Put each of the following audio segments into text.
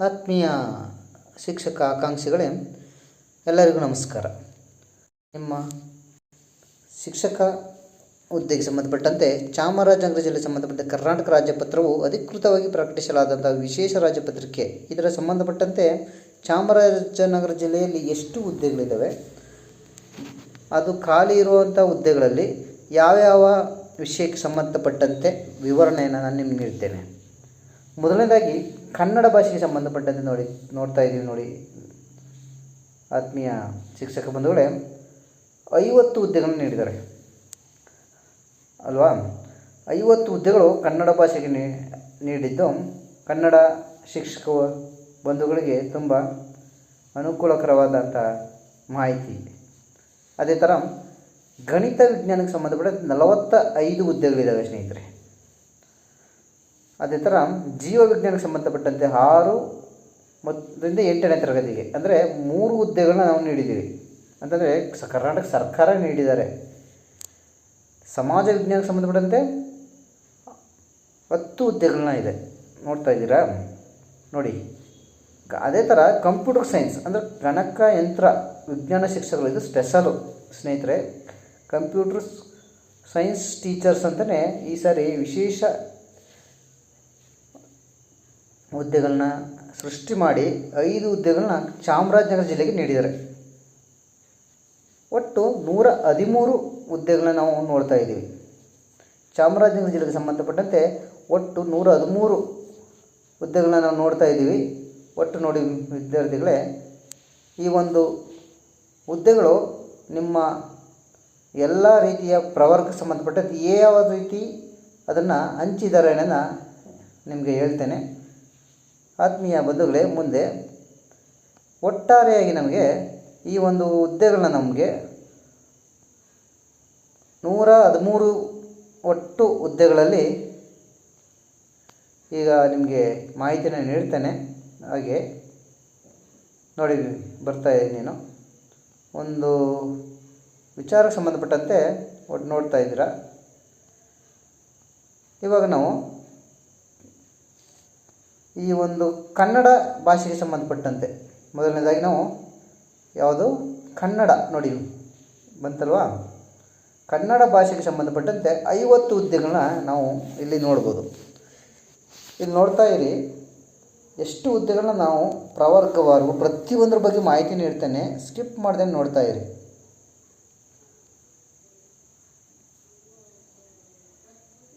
ಆತ್ಮೀಯ ಶಿಕ್ಷಕ ಆಕಾಂಕ್ಷಿಗಳೇ, ಎಲ್ಲರಿಗೂ ನಮಸ್ಕಾರ. ನಿಮ್ಮ ಶಿಕ್ಷಕ ಹುದ್ದೆಗೆ ಸಂಬಂಧಪಟ್ಟಂತೆ ಚಾಮರಾಜನಗರ ಜಿಲ್ಲೆಗೆ ಸಂಬಂಧಪಟ್ಟ ಕರ್ನಾಟಕ ರಾಜ್ಯಪತ್ರವು ಅಧಿಕೃತವಾಗಿ ಪ್ರಕಟಿಸಲಾದಂಥ ವಿಶೇಷ ರಾಜ್ಯಪತ್ರಿಕೆ. ಇದರ ಸಂಬಂಧಪಟ್ಟಂತೆ ಚಾಮರಾಜನಗರ ಜಿಲ್ಲೆಯಲ್ಲಿ ಎಷ್ಟು ಹುದ್ದೆಗಳಿದ್ದಾವೆ, ಅದು ಖಾಲಿ ಇರುವಂಥ ಹುದ್ದೆಗಳಲ್ಲಿ ಯಾವ್ಯಾವ ವಿಷಯಕ್ಕೆ ಸಂಬಂಧಪಟ್ಟಂತೆ ವಿವರಣೆಯನ್ನು ನಾನು ನಿಮ್ಗೆ ನೀಡ್ತೇನೆ. ಮೊದಲನೇದಾಗಿ ಕನ್ನಡ ಭಾಷೆಗೆ ಸಂಬಂಧಪಟ್ಟಂತೆ ನೋಡ್ತಾ ಇದ್ದೀವಿ ನೋಡಿ ಆತ್ಮೀಯ ಶಿಕ್ಷಕ ಬಂಧುಗಳೇ, 50 ಹುದ್ದೆಗಳನ್ನು ನೀಡಿದ್ದಾರೆ ಅಲ್ವಾ. 50 ಹುದ್ದೆಗಳು ಕನ್ನಡ ಭಾಷೆಗೆ ನೀಡಿದ್ದು ಕನ್ನಡ ಶಿಕ್ಷಕ ಬಂಧುಗಳಿಗೆ ತುಂಬ ಅನುಕೂಲಕರವಾದಂಥ ಮಾಹಿತಿ. ಅದೇ ಥರ ಗಣಿತ ವಿಜ್ಞಾನಕ್ಕೆ ಸಂಬಂಧಪಟ್ಟ 45 ಹುದ್ದೆಗಳಿದ್ದಾವೆ ಸ್ನೇಹಿತರೆ. ಅದೇ ಥರ ಜೀವ ವಿಜ್ಞಾನಕ್ಕೆ ಸಂಬಂಧಪಟ್ಟಂತೆ 6 ರಿಂದ 8ನೇ ತರಗತಿಗೆ ಅಂದರೆ 3 ಹುದ್ದೆಗಳನ್ನ ನಾವು ನೀಡಿದ್ದೀವಿ. ಅಂತಂದರೆ ಕರ್ನಾಟಕ ಸರ್ಕಾರ ನೀಡಿದ್ದಾರೆ. ಸಮಾಜ ವಿಜ್ಞಾನಕ್ಕೆ ಸಂಬಂಧಪಟ್ಟಂತೆ 10 ಹುದ್ದೆಗಳನ್ನ ಇದೆ, ನೋಡ್ತಾ ಇದ್ದೀರಾ ನೋಡಿ. ಅದೇ ಥರ ಕಂಪ್ಯೂಟರ್ ಸೈನ್ಸ್ ಅಂದರೆ ಗಣಕಯಂತ್ರ ವಿಜ್ಞಾನ ಶಿಕ್ಷಕರು, ಇದು ಸ್ಪೆಷಲು ಸ್ನೇಹಿತರೆ. ಕಂಪ್ಯೂಟರ್ ಸೈನ್ಸ್ ಟೀಚರ್ಸ್ ಅಂತಲೇ ಈ ಸಾರಿ ವಿಶೇಷ ಹುದ್ದೆಗಳನ್ನ ಸೃಷ್ಟಿ ಮಾಡಿ 5 ಹುದ್ದೆಗಳನ್ನ ಚಾಮರಾಜನಗರ ಜಿಲ್ಲೆಗೆ ನೀಡಿದ್ದಾರೆ. ಒಟ್ಟು 113 ಹುದ್ದೆಗಳನ್ನ ನಾವು ನೋಡ್ತಾ ಇದ್ದೀವಿ. ಚಾಮರಾಜನಗರ ಜಿಲ್ಲೆಗೆ ಸಂಬಂಧಪಟ್ಟಂತೆ ಒಟ್ಟು 113 ಹುದ್ದೆಗಳನ್ನ ನಾವು ನೋಡ್ತಾ ಇದ್ದೀವಿ. ಒಟ್ಟು ನೋಡಿ ವಿದ್ಯಾರ್ಥಿಗಳೇ, ಈ ಒಂದು ಹುದ್ದೆಗಳು ನಿಮ್ಮ ಎಲ್ಲ ರೀತಿಯ ಪ್ರವರ್ಗಕ್ಕೆ ಸಂಬಂಧಪಟ್ಟಂತೆ ಯಾವ ರೀತಿ ಅದನ್ನು ಹಂಚಿದ್ದಾರೆ ಅನ್ನೋದನ್ನು ನಿಮಗೆ ಹೇಳ್ತೇನೆ. ಆತ್ಮೀಯ ಬಂಧುಗಳೇ, ಮುಂದೆ ಒಟ್ಟಾರೆಯಾಗಿ ನಮಗೆ ಈ ಒಂದು ಹುದ್ದೆಗಳನ್ನ ನಮಗೆ 113 ಒಟ್ಟು ಹುದ್ದೆಗಳಲ್ಲಿ ಈಗ ನಿಮಗೆ ಮಾಹಿತಿನ ನೀಡ್ತೇನೆ. ಹಾಗೆ ನೋಡಿ ಬರ್ತಾ ಇದ್ದೀನಿ, ಒಂದು ವಿಚಾರಕ್ಕೆ ಸಂಬಂಧಪಟ್ಟಂತೆ ಒಟ್ಟು ನೋಡ್ತಾ ಇದ್ದೀರಾ. ಇವಾಗ ನಾವು ಈ ಒಂದು ಕನ್ನಡ ಭಾಷೆಗೆ ಸಂಬಂಧಪಟ್ಟಂತೆ ಮೊದಲನೇದಾಗಿ ನಾವು ಯಾವುದು ಕನ್ನಡ ನೋಡಿ ಬಂತಲ್ವಾ. ಕನ್ನಡ ಭಾಷೆಗೆ ಸಂಬಂಧಪಟ್ಟಂತೆ 50 ಹುದ್ದೆಗಳನ್ನ ನಾವು ಇಲ್ಲಿ ನೋಡ್ಬೋದು. ಇಲ್ಲಿ ನೋಡ್ತಾ ಇರಿ ಎಷ್ಟು ಹುದ್ದೆಗಳನ್ನ ನಾವು ಪ್ರವರ್ಗವಾರು ಪ್ರತಿಯೊಂದರ ಬಗ್ಗೆ ಮಾಹಿತಿ ನೀಡ್ತೇನೆ, ಸ್ಕಿಪ್ ಮಾಡ್ದೆ ನೋಡ್ತಾ ಇರಿ.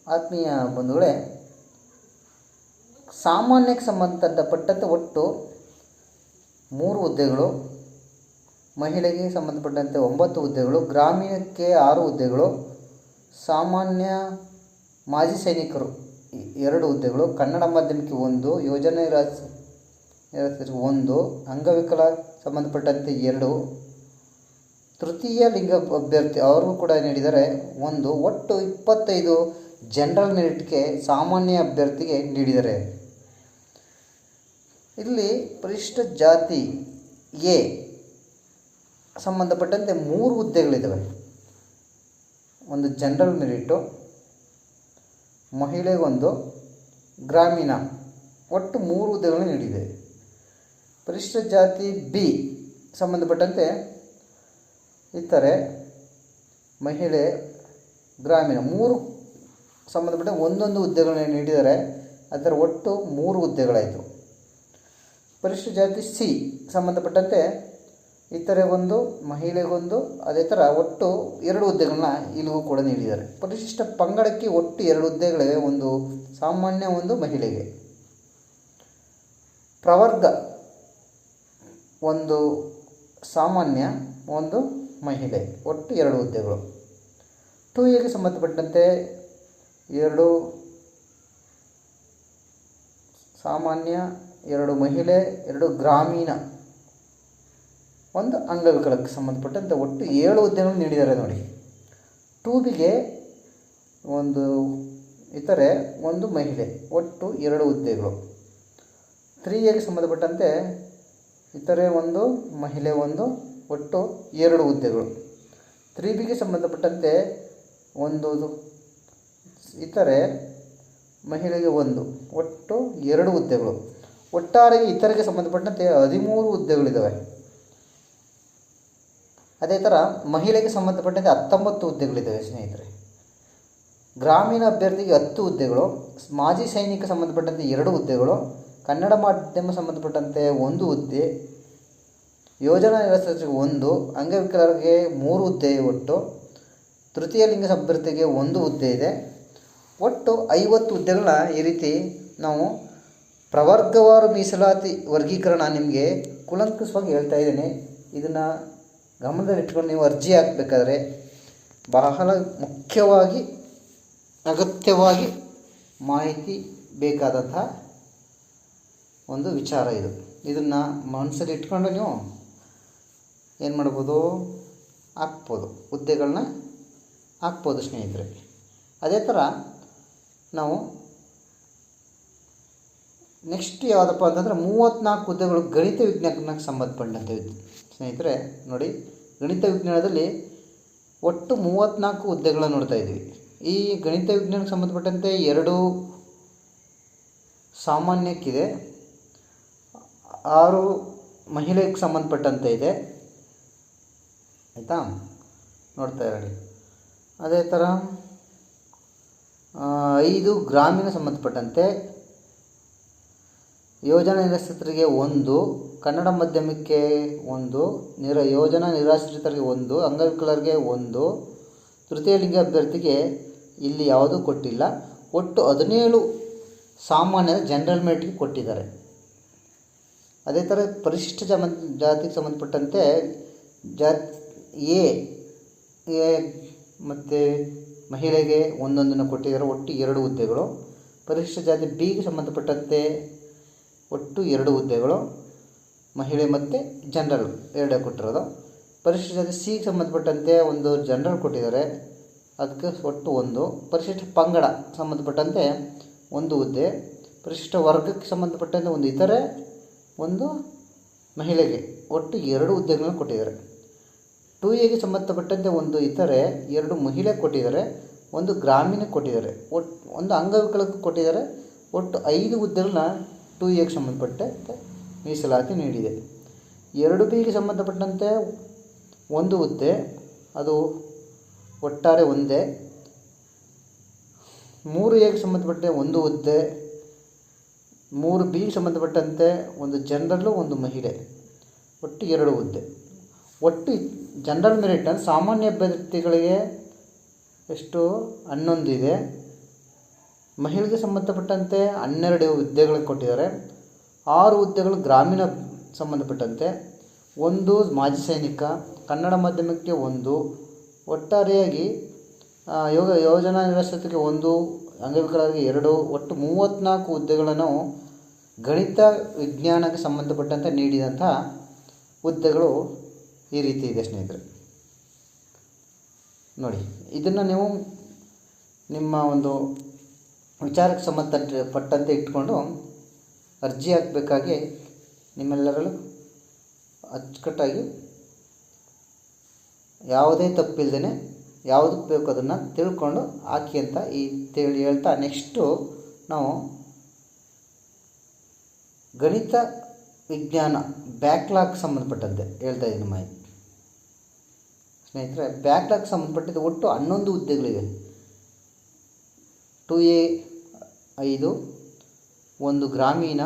ಆತ್ಮೀಯ ಬಂಧುಗಳೇ, ಸಾಮಾನ್ಯಕ್ಕೆ ಸಂಬಂಧಪಟ್ಟಂತೆ ಒಟ್ಟು 3 ಹುದ್ದೆಗಳು, ಮಹಿಳೆಗೆ ಸಂಬಂಧಪಟ್ಟಂತೆ 9 ಹುದ್ದೆಗಳು, ಗ್ರಾಮೀಣಕ್ಕೆ 6 ಹುದ್ದೆಗಳು, ಸಾಮಾನ್ಯ ಮಾಜಿ ಸೈನಿಕರು 2 ಹುದ್ದೆಗಳು, ಕನ್ನಡ ಮಾಧ್ಯಮಕ್ಕೆ 1, ಯೋಜನೆ ರಾಜ್ಯ 1, ಅಂಗವಿಕಲ ಸಂಬಂಧಪಟ್ಟಂತೆ 2, ತೃತೀಯ ಲಿಂಗ ಅಭ್ಯರ್ಥಿ ಅವ್ರಿಗೂ ಕೂಡ ನೀಡಿದರೆ 1, ಒಟ್ಟು 25 ಜನರಲ್ ಮೆರಿಟ್ಗೆ ಸಾಮಾನ್ಯ ಅಭ್ಯರ್ಥಿಗೆ ನೀಡಿದ್ದಾರೆ. ಇಲ್ಲಿ ಪರಿಶಿಷ್ಟ ಜಾತಿ ಎ ಸಂಬಂಧಪಟ್ಟಂತೆ 3 ಹುದ್ದೆಗಳಿದ್ದಾವೆ. ಒಂದು ಜನರಲ್ ಮೆರಿಟು, ಮಹಿಳೆಗೊಂದು, ಗ್ರಾಮೀಣ, ಒಟ್ಟು 3 ಹುದ್ದೆಗಳನ್ನು ನೀಡಿದೆ. ಪರಿಶಿಷ್ಟ ಜಾತಿ ಬಿ ಸಂಬಂಧಪಟ್ಟಂತೆ ಇತರೆ, ಮಹಿಳೆ, ಗ್ರಾಮೀಣ 3 ಸಂಬಂಧಪಟ್ಟ ಒಂದೊಂದು ಹುದ್ದೆಗಳನ್ನು ನೀಡಿದ್ದಾರೆ. ಅದರ ಒಟ್ಟು 3 ಹುದ್ದೆಗಳಾಯಿತು. ಪರಿಶಿಷ್ಟ ಜಾತಿ ಸಿ ಸಂಬಂಧಪಟ್ಟಂತೆ ಇತರೆ 1, ಮಹಿಳೆಗೊಂದು, ಅದೇ ಥರ ಒಟ್ಟು 2 ಹುದ್ದೆಗಳನ್ನ ಇಲ್ಲಿಗೂ ಕೂಡ ನೀಡಿದ್ದಾರೆ. ಪರಿಶಿಷ್ಟ ಪಂಗಡಕ್ಕೆ ಒಟ್ಟು 2 ಹುದ್ದೆಗಳಿವೆ, ಒಂದು ಸಾಮಾನ್ಯ, ಒಂದು ಮಹಿಳೆಗೆ. ಪ್ರವರ್ಗ 1 ಸಾಮಾನ್ಯ, 1 ಮಹಿಳೆ, ಒಟ್ಟು 2 ಹುದ್ದೆಗಳು. 2ಎಗೆ ಸಂಬಂಧಪಟ್ಟಂತೆ 2 ಸಾಮಾನ್ಯ, 2 ಮಹಿಳೆ, 2 ಗ್ರಾಮೀಣ, 1 ಅಂಗವಿಕಲಕ್ಕೆ ಸಂಬಂಧಪಟ್ಟಂತೆ ಒಟ್ಟು 7 ಹುದ್ದೆಗಳನ್ನು ನೀಡಿದ್ದಾರೆ ನೋಡಿ. 2ಬಿಗೆ 1 ಇತರೆ, 1 ಮಹಿಳೆ, ಒಟ್ಟು 2 ಹುದ್ದೆಗಳು. 3ಎಗೆ ಸಂಬಂಧಪಟ್ಟಂತೆ ಇತರೆ 1 ಮಹಿಳೆ, 1, ಒಟ್ಟು 2 ಹುದ್ದೆಗಳು. 3ಬಿಗೆ ಸಂಬಂಧಪಟ್ಟಂತೆ 1 ಇತರೆ, ಮಹಿಳೆಗೆ 1, ಒಟ್ಟು 2 ಹುದ್ದೆಗಳು. ಒಟ್ಟಾರೆ ಇತರೆಗೆ ಸಂಬಂಧಪಟ್ಟಂತೆ 13 ಹುದ್ದೆಗಳಿದ್ದಾವೆ. ಅದೇ ಥರ ಮಹಿಳೆಗೆ ಸಂಬಂಧಪಟ್ಟಂತೆ 19 ಹುದ್ದೆಗಳಿದ್ದಾವೆ ಸ್ನೇಹಿತರೆ. ಗ್ರಾಮೀಣ ಅಭ್ಯರ್ಥಿಗೆ 10 ಹುದ್ದೆಗಳು, ಮಾಜಿ ಸೈನಿಕ ಸಂಬಂಧಪಟ್ಟಂತೆ 2 ಹುದ್ದೆಗಳು, ಕನ್ನಡ ಮಾಧ್ಯಮ ಸಂಬಂಧಪಟ್ಟಂತೆ 1 ಹುದ್ದೆ, ಯೋಜನಾ ನಿರಾಶ್ರಿತರಿಗೆ 1, ಅಂಗವಿಕಲರಿಗೆ 3 ಹುದ್ದೆ ಒಟ್ಟು, ತೃತೀಯ ಲಿಂಗ ಅಭ್ಯರ್ಥಿಗೆ 1 ಹುದ್ದೆ ಇದೆ. ಒಟ್ಟು 50 ಹುದ್ದೆಗಳನ್ನ ಈ ರೀತಿ ನಾವು ಪ್ರವರ್ಗವಾರು ಮೀಸಲಾತಿ ವರ್ಗೀಕರಣ ನಿಮಗೆ ಕೂಲಂಕಷವಾಗಿ ಹೇಳ್ತಾ ಇದ್ದೇನೆ. ಇದನ್ನು ಗಮನದಲ್ಲಿಟ್ಕೊಂಡು ನೀವು ಅರ್ಜಿ ಹಾಕಬೇಕಾದ್ರೆ ಬಹಳ ಮುಖ್ಯವಾಗಿ ಅಗತ್ಯವಾಗಿ ಮಾಹಿತಿ ಬೇಕಾದಂತಹ ಒಂದು ವಿಚಾರ ಇದು. ಇದನ್ನು ಮನಸ್ಸಲ್ಲಿ ಇಟ್ಕೊಂಡು ನೀವು ಏನು ಮಾಡ್ಬೋದು, ಹಾಕ್ಬೋದು, ಹುದ್ದೆಗಳನ್ನ ಹಾಕ್ಬೋದು ಸ್ನೇಹಿತರೆ. ಅದೇ ಥರ ನಾವು ನೆಕ್ಸ್ಟ್ ಯಾವುದಪ್ಪ ಅಂತಂದರೆ 34 ಹುದ್ದೆಗಳು ಗಣಿತ ವಿಜ್ಞಾನಕ್ಕೆ ಸಂಬಂಧಪಟ್ಟಂತೆ ಸ್ನೇಹಿತರೆ. ನೋಡಿ, ಗಣಿತ ವಿಜ್ಞಾನದಲ್ಲಿ ಒಟ್ಟು 34 ಹುದ್ದೆಗಳನ್ನು ನೋಡ್ತಾ ಇದ್ದೀವಿ. ಈ ಗಣಿತ ವಿಜ್ಞಾನಕ್ಕೆ ಸಂಬಂಧಪಟ್ಟಂತೆ 2 ಸಾಮಾನ್ಯಕ್ಕಿದೆ, 6 ಮಹಿಳೆಗೆ ಸಂಬಂಧಪಟ್ಟಂತೆ ಇದೆ. ಆಯಿತಾ, ನೋಡ್ತಾ ಇರಲಿ. ಅದೇ ಥರ 5 ಗ್ರಾಮೀಣ ಸಂಬಂಧಪಟ್ಟಂತೆ, ಯೋಜನಾ ನಿರಾಶ್ರಿತರಿಗೆ 1, ಕನ್ನಡ ಮಾಧ್ಯಮಕ್ಕೆ 1, ಯೋಜನಾ ನಿರಾಶ್ರಿತರಿಗೆ 1, ಅಂಗವಿಕಲರಿಗೆ 1, ತೃತೀಯ ಲಿಂಗ ಅಭ್ಯರ್ಥಿಗೆ ಇಲ್ಲಿ ಯಾವುದೂ ಕೊಟ್ಟಿಲ್ಲ. ಒಟ್ಟು 17 ಸಾಮಾನ್ಯದ ಜನರಲ್ ಮೆರಿಟ್ಗೆ ಕೊಟ್ಟಿದ್ದಾರೆ. ಅದೇ ಥರ ಪರಿಶಿಷ್ಟ ಜಾತಿಗೆ ಸಂಬಂಧಪಟ್ಟಂತೆ ಎ ಮತ್ತು ಮಹಿಳೆಗೆ 1 ಕೊಟ್ಟಿದ್ದಾರೆ, ಒಟ್ಟು 2 ಹುದ್ದೆಗಳು. ಪರಿಶಿಷ್ಟ ಜಾತಿ ಬಿಗೆ ಸಂಬಂಧಪಟ್ಟಂತೆ ಒಟ್ಟು 2 ಹುದ್ದೆಗಳು, ಮಹಿಳೆ ಮತ್ತು ಜನರಲ್ 2 ಕೊಟ್ಟಿರೋದು. ಪರಿಶಿಷ್ಟ ಜಾತಿ ಸಿಗೆ ಸಂಬಂಧಪಟ್ಟಂತೆ 1 ಜನರಲ್ ಕೊಟ್ಟಿದ್ದಾರೆ, ಅದಕ್ಕೆ ಒಟ್ಟು 1. ಪರಿಶಿಷ್ಟ ಪಂಗಡ ಸಂಬಂಧಪಟ್ಟಂತೆ 1 ಹುದ್ದೆ, ಪರಿಶಿಷ್ಟ ವರ್ಗಕ್ಕೆ ಸಂಬಂಧಪಟ್ಟಂತೆ 1 ಇತರೆ, 1 ಮಹಿಳೆಗೆ, ಒಟ್ಟು 2 ಹುದ್ದೆಗಳನ್ನು ಕೊಟ್ಟಿದ್ದಾರೆ. 2ಎಗೆ ಸಂಬಂಧಪಟ್ಟಂತೆ 1 ಇತರೆ, 2 ಮಹಿಳೆ ಕೊಟ್ಟಿದ್ದಾರೆ, 1 ಗ್ರಾಮೀಣ ಕೊಟ್ಟಿದ್ದಾರೆ, ಒಟ್ಟು 1 ಅಂಗವಿಕಲಕ್ಕೆ ಕೊಟ್ಟಿದ್ದಾರೆ. ಒಟ್ಟು 5 ಹುದ್ದೆಗಳನ್ನ 2ಎಗೆ ಸಂಬಂಧಪಟ್ಟಂತೆ ಮೀಸಲಾತಿ ನೀಡಿದೆ. 2ಬಿಗೆ ಸಂಬಂಧಪಟ್ಟಂತೆ 1 ಹುದ್ದೆ, ಅದು ಒಟ್ಟಾರೆ ಒಂದೇ. 3ಎಗೆ ಸಂಬಂಧಪಟ್ಟಂತೆ 1 ಹುದ್ದೆ, 3ಬಿಗೆ ಸಂಬಂಧಪಟ್ಟಂತೆ 1 ಜನರಲ್ಲು 1 ಮಹಿಳೆ, ಒಟ್ಟು 2 ಹುದ್ದೆ. ಒಟ್ಟು ಜನರಲ್ ಮೆರಿಟ್ ಸಾಮಾನ್ಯ ಅಭ್ಯರ್ಥಿಗಳಿಗೆ ಎಷ್ಟು 11 ಇದೆ. ಮಹಿಳೆಗೆ ಸಂಬಂಧಪಟ್ಟಂತೆ 12 ಹುದ್ದೆಗಳಿಗೆ ಕೊಟ್ಟಿದ್ದಾರೆ. 6 ಹುದ್ದೆಗಳು ಗ್ರಾಮೀಣ ಸಂಬಂಧಪಟ್ಟಂತೆ, 1 ಮಾಜಿ ಸೈನಿಕ, ಕನ್ನಡ ಮಾಧ್ಯಮಕ್ಕೆ 1, ಒಟ್ಟಾರೆಯಾಗಿ ಯೋಜನಾ ನಿರಾಶ್ರಿತರಿಗೆ 1, ಅಂಗವಿಕಲರಿಗೆ 2, ಒಟ್ಟು 34 ಹುದ್ದೆಗಳನ್ನು ಗಣಿತ ವಿಜ್ಞಾನಕ್ಕೆ ಸಂಬಂಧಪಟ್ಟಂತೆ ನೀಡಿದಂಥ ಹುದ್ದೆಗಳು ಈ ರೀತಿ ಇದೆ ಸ್ನೇಹಿತರೆ. ನೋಡಿ, ಇದನ್ನು ನೀವು ನಿಮ್ಮ ಒಂದು ವಿಚಾರಕ್ಕೆ ಸಂಬಂಧಪಟ್ಟಂತೆ ಇಟ್ಕೊಂಡು ಅರ್ಜಿ ಹಾಕಬೇಕಾಗಿ ನಿಮ್ಮೆಲ್ಲರಲ್ಲೂ ಅಚ್ಚುಕಟ್ಟಾಗಿ ಯಾವುದೇ ತಪ್ಪಿಲ್ಲದೇ ಯಾವುದಕ್ಕೆ ಬೇಕು ಅದನ್ನು ತಿಳ್ಕೊಂಡು ಹಾಕಿ ಅಂತ ಹೇಳ್ತಾ ನೆಕ್ಸ್ಟು ನಾವು ಗಣಿತ ವಿಜ್ಞಾನ ಬ್ಯಾಕ್ಲಾಗ್ ಸಂಬಂಧಪಟ್ಟಂತೆ ಹೇಳ್ತಾ ಇದ್ದೀನಿ ಮಾಹಿತಿ ಸ್ನೇಹಿತರೆ. ಬ್ಯಾಕ್ಲಾಗ್ ಸಂಬಂಧಪಟ್ಟಿದ್ದು ಒಟ್ಟು 11 ಹುದ್ದೆಗಳಿವೆ. 2A 5, 1 ಗ್ರಾಮೀಣ,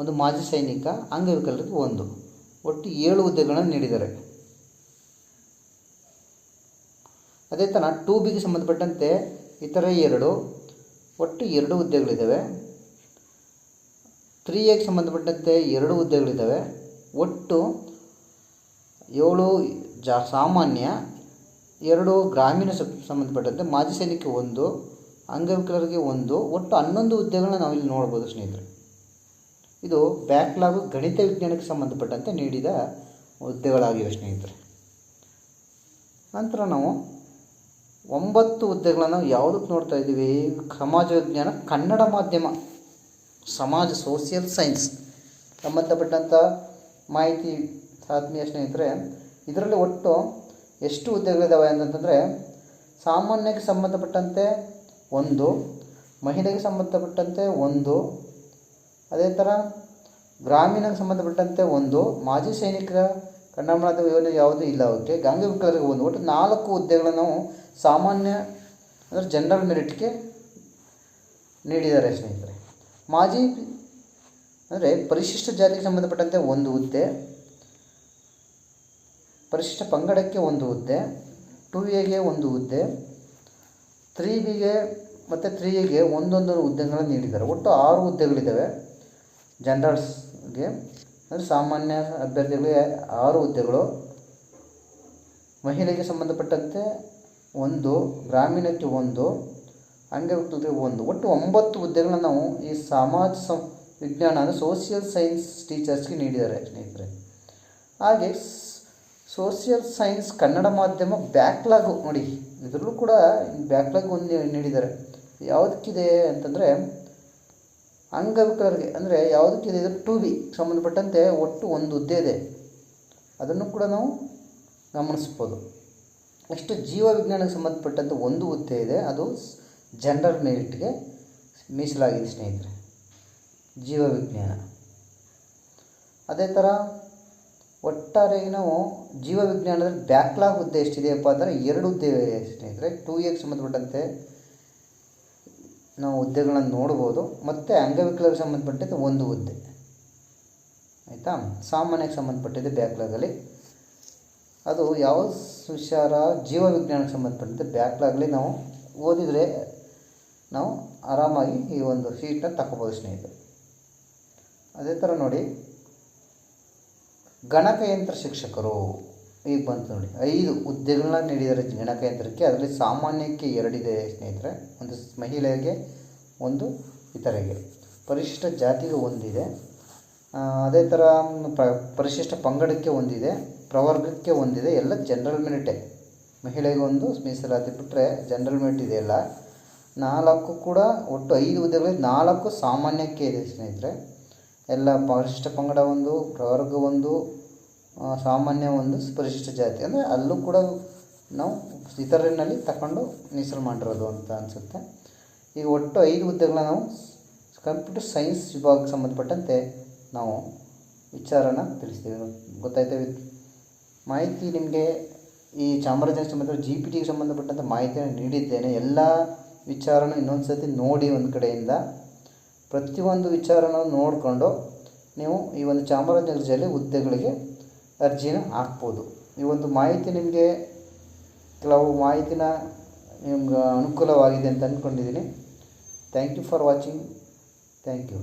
1 ಮಾಜಿ ಸೈನಿಕ, ಅಂಗವಿಕಲರಿಗೆ 1, ಒಟ್ಟು 7 ಹುದ್ದೆಗಳನ್ನು ನೀಡಿದ್ದಾರೆ. ಅದೇ ಥರ 2Bಗೆ ಸಂಬಂಧಪಟ್ಟಂತೆ ಇತರ 2, ಒಟ್ಟು 2 ಹುದ್ದೆಗಳಿದ್ದಾವೆ. 3Aಗೆ ಸಂಬಂಧಪಟ್ಟಂತೆ 2 ಹುದ್ದೆಗಳಿದ್ದಾವೆ. ಒಟ್ಟು 7 ಸಾಮಾನ್ಯ, 2 ಗ್ರಾಮೀಣ ಸಂಬಂಧಪಟ್ಟಂತೆ, ಮಾಜಿ ಸೈನಿಕ 1, ಅಂಗವಿಕಲರಿಗೆ 1, ಒಟ್ಟು 11 ಹುದ್ದೆಗಳನ್ನ ನಾವಿಲ್ಲಿ ನೋಡ್ಬೋದು ಸ್ನೇಹಿತರೆ. ಇದು ಬ್ಯಾಕ್ಲಾಗು ಗಣಿತ ವಿಜ್ಞಾನಕ್ಕೆ ಸಂಬಂಧಪಟ್ಟಂತೆ ನೀಡಿದ ಹುದ್ದೆಗಳಾಗಿವೆ ಸ್ನೇಹಿತರೆ. ನಂತರ ನಾವು 9 ಹುದ್ದೆಗಳನ್ನು ಯಾವುದಕ್ಕೆ ನೋಡ್ತಾ ಇದ್ದೀವಿ? ಸಮಾಜ ವಿಜ್ಞಾನ ಕನ್ನಡ ಮಾಧ್ಯಮ, ಸಮಾಜ ಸೋಷಿಯಲ್ ಸೈನ್ಸ್ ಸಂಬಂಧಪಟ್ಟಂಥ ಮಾಹಿತಿ ಆತ್ಮೀಯ ಸ್ನೇಹಿತರೆ. ಇದರಲ್ಲಿ ಒಟ್ಟು ಎಷ್ಟು ಹುದ್ದೆಗಳಿದ್ದಾವೆ ಅಂತಂತಂದರೆ, ಸಾಮಾನ್ಯಕ್ಕೆ ಸಂಬಂಧಪಟ್ಟಂತೆ 1, ಮಹಿಳೆಗೆ ಸಂಬಂಧಪಟ್ಟಂತೆ 1, ಅದೇ ಥರ ಗ್ರಾಮೀಣಕ್ಕೆ ಸಂಬಂಧಪಟ್ಟಂತೆ ಒಂದು, ಮಾಜಿ ಸೈನಿಕರ ಕನ್ನಡ ಮಾಧ್ಯಮ ಯೋಜನೆ ಯಾವುದೂ ಇಲ್ಲ ಅವಕ್ಕೆ, ಅಂಗವಿಕಲರಿಗೆ ಒಂದು, ಒಟ್ಟು 4 ಹುದ್ದೆಗಳನ್ನು ನಾವು ಸಾಮಾನ್ಯ ಅಂದರೆ ಜನರಲ್ ಮೆರಿಟ್ಗೆ ನೀಡಿದ್ದಾರೆ ಸ್ನೇಹಿತರೆ. ಮಾಜಿ ಅಂದರೆ ಪರಿಶಿಷ್ಟ ಜಾತಿಗೆ ಸಂಬಂಧಪಟ್ಟಂತೆ ಒಂದು ಹುದ್ದೆ, ಪರಿಶಿಷ್ಟ ಪಂಗಡಕ್ಕೆ ಒಂದು ಹುದ್ದೆ, 2A ಒಂದು ಹುದ್ದೆ, 3B ಮತ್ತು 3A ಒಂದೊಂದು ಹುದ್ದೆಗಳನ್ನು ನೀಡಿದ್ದಾರೆ. ಒಟ್ಟು 6 ಹುದ್ದೆಗಳಿದ್ದಾವೆ ಜನರಲ್ಸ್ಗೆ, ಅಂದರೆ ಸಾಮಾನ್ಯ ಅಭ್ಯರ್ಥಿಗಳಿಗೆ 6 ಹುದ್ದೆಗಳು, ಮಹಿಳೆಗೆ ಸಂಬಂಧಪಟ್ಟಂತೆ ಒಂದು, ಗ್ರಾಮೀಣಕ್ಕೆ ಒಂದು, ಅಂಗವಿಕಲರಿಗೆ ಒಂದು, ಒಟ್ಟು 9 ಹುದ್ದೆಗಳನ್ನು ನಾವು ಈ ಸಮಾಜ ವಿಜ್ಞಾನ ಅಂದರೆ ಸೋಷಿಯಲ್ ಸೈನ್ಸ್ ಟೀಚರ್ಸ್ಗೆ ನೀಡಿದ್ದಾರೆ ಸ್ನೇಹಿತರೆ. ಹಾಗೆ ಸೋಷಿಯಲ್ ಸೈನ್ಸ್ ಕನ್ನಡ ಮಾಧ್ಯಮ ಬ್ಯಾಕ್ಲಾಗು ನೋಡಿ, ಇದರಲ್ಲೂ ಕೂಡ ಬ್ಯಾಕ್ಲಾಗ್ ಒಂದು ನೀಡಿದ್ದಾರೆ. ಯಾವುದಕ್ಕಿದೆ ಅಂತಂದರೆ ಅಂಗವಿಕಲರಿಗೆ, ಅಂದರೆ ಯಾವುದಕ್ಕಿದೆ ಇದು 2B ಸಂಬಂಧಪಟ್ಟಂತೆ ಒಟ್ಟು ಒಂದು ಹುದ್ದೆ ಇದೆ, ಅದನ್ನು ಕೂಡ ನಾವು ಗಮನಿಸ್ಬೋದು. ನೆಕ್ಸ್ಟ್ ಜೀವ ವಿಜ್ಞಾನಕ್ಕೆ ಸಂಬಂಧಪಟ್ಟಂತೆ ಒಂದು ಹುದ್ದೆ ಇದೆ, ಅದು ಜನರಲ್ ಮೆರಿಟ್ಗೆ ಮೀಸಲಾಗಿದೆ ಸ್ನೇಹಿತರೆ, ಜೀವ ವಿಜ್ಞಾನ. ಅದೇ ಥರ ಒಟ್ಟಾರೆಯಾಗಿ ನಾವು ಜೀವ ವಿಜ್ಞಾನದಲ್ಲಿ ಬ್ಯಾಕ್ಲಾಗ್ ಹುದ್ದೆ ಎಷ್ಟಿದೆಯಪ್ಪ ಅಂದರೆ 2 ಹುದ್ದೆ ಸ್ನೇಹಿತರೆ. 2Aಗೆ ಸಂಬಂಧಪಟ್ಟಂತೆ ನಾವು ಹುದ್ದೆಗಳನ್ನು ನೋಡ್ಬೋದು, ಮತ್ತು ಅಂಗವಿಕಲರಿಗೆ ಸಂಬಂಧಪಟ್ಟಂತೆ ಒಂದು ಹುದ್ದೆ, ಆಯಿತಾ. ಸಾಮಾನ್ಯಕ್ಕೆ ಸಂಬಂಧಪಟ್ಟಿದೆ ಬ್ಯಾಕ್ಲಾಗಲ್ಲಿ, ಅದು ಯಾವ ವಿಚಾರ, ಜೀವ ವಿಜ್ಞಾನಕ್ಕೆ ಸಂಬಂಧಪಟ್ಟಂತೆ ಬ್ಯಾಕ್ಲಾಗಲ್ಲಿ ನಾವು ಓದಿದರೆ ನಾವು ಆರಾಮಾಗಿ ಈ ಒಂದು ಸೀಟನ್ನ ತಗೋಬೋದು ಸ್ನೇಹಿತರೆ. ಅದೇ ಥರ ನೋಡಿ, ಗಣಕಯಂತ್ರ ಶಿಕ್ಷಕರು ಈಗ ಬಂತು ನೋಡಿ, 5 ಹುದ್ದೆಗಳನ್ನ ನೀಡಿದ್ದಾರೆ ಗಣಕಯಂತ್ರಕ್ಕೆ. ಅದರಲ್ಲಿ ಸಾಮಾನ್ಯಕ್ಕೆ 2 ಇದೆ ಸ್ನೇಹಿತರೆ, ಒಂದು ಮಹಿಳೆಗೆ ಒಂದು, ಇತರೆಗೆ. ಪರಿಶಿಷ್ಟ ಜಾತಿಗೆ ಒಂದಿದೆ, ಅದೇ ಥರ ಪರಿಶಿಷ್ಟ ಪಂಗಡಕ್ಕೆ ಒಂದಿದೆ, ಪ್ರವರ್ಗಕ್ಕೆ ಒಂದಿದೆ, ಎಲ್ಲ ಜನರಲ್ ಮೆರಿಟೇ. ಮಹಿಳೆಗೆ ಒಂದು ಮೀಸಲಾತಿ ಬಿಟ್ಟರೆ ಜನರಲ್ ಮೆರಿಟ್ ಇದೆಯಲ್ಲ 4 ಕೂಡ, ಒಟ್ಟು 5 ಹುದ್ದೆಗಳಲ್ಲಿ 4 ಸಾಮಾನ್ಯಕ್ಕೆ ಇದೆ ಸ್ನೇಹಿತರೆ. ಎಲ್ಲ ಪರಿಶಿಷ್ಟ ಪಂಗಡ ಒಂದು, ಪ್ರವರ್ಗ ಒಂದು, ಸಾಮಾನ್ಯ ಒಂದು, ಪರಿಶಿಷ್ಟ ಜಾತಿ, ಅಂದರೆ ಅಲ್ಲೂ ಕೂಡ ನಾವು ಇತರರಲ್ಲಿ ತಗೊಂಡು ಮೀಸಲು ಮಾಡಿರೋದು ಅಂತ ಅನಿಸುತ್ತೆ. ಈಗ ಒಟ್ಟು 5 ಹುದ್ದೆಗಳನ್ನ ನಾವು ಕಂಪ್ಯೂಟರ್ ಸೈನ್ಸ್ ವಿಭಾಗಕ್ಕೆ ಸಂಬಂಧಪಟ್ಟಂತೆ ನಾವು ವಿಚಾರನ ತಿಳಿಸ್ತೀವಿ. ಗೊತ್ತಾಯ್ತಾ? ಮಾಹಿತಿ ನಿಮಗೆ ಈ ಚಾಮರಾಜನಗರ ಸಂಬಂಧ GPTಗೆ ಸಂಬಂಧಪಟ್ಟಂಥ ಮಾಹಿತಿಯನ್ನು ನೀಡಿದ್ದೇನೆ. ಎಲ್ಲ ವಿಚಾರನ ಇನ್ನೊಂದು ಸರ್ತಿ ನೋಡಿ, ಒಂದು ಕಡೆಯಿಂದ ಪ್ರತಿಯೊಂದು ವಿಚಾರನ ನೋಡಿಕೊಂಡು ನೀವು ಈ ಒಂದು ಚಾಮರಾಜನಗರ ಜಿಲ್ಲೆ ಹುದ್ದೆಗಳಿಗೆ ಅರ್ಜಿನ ಹಾಕ್ಬೋದು. ಈ ಒಂದು ಮಾಹಿತಿ ನಿಮಗೆ ಕೆಲವು ಮಾಹಿತಿನ ನಿಮ್ಗೆ ಅನುಕೂಲವಾಗಿದೆ ಅಂತ ಅಂದ್ಕೊಂಡಿದ್ದೀನಿ. Thank you for watching. Thank you.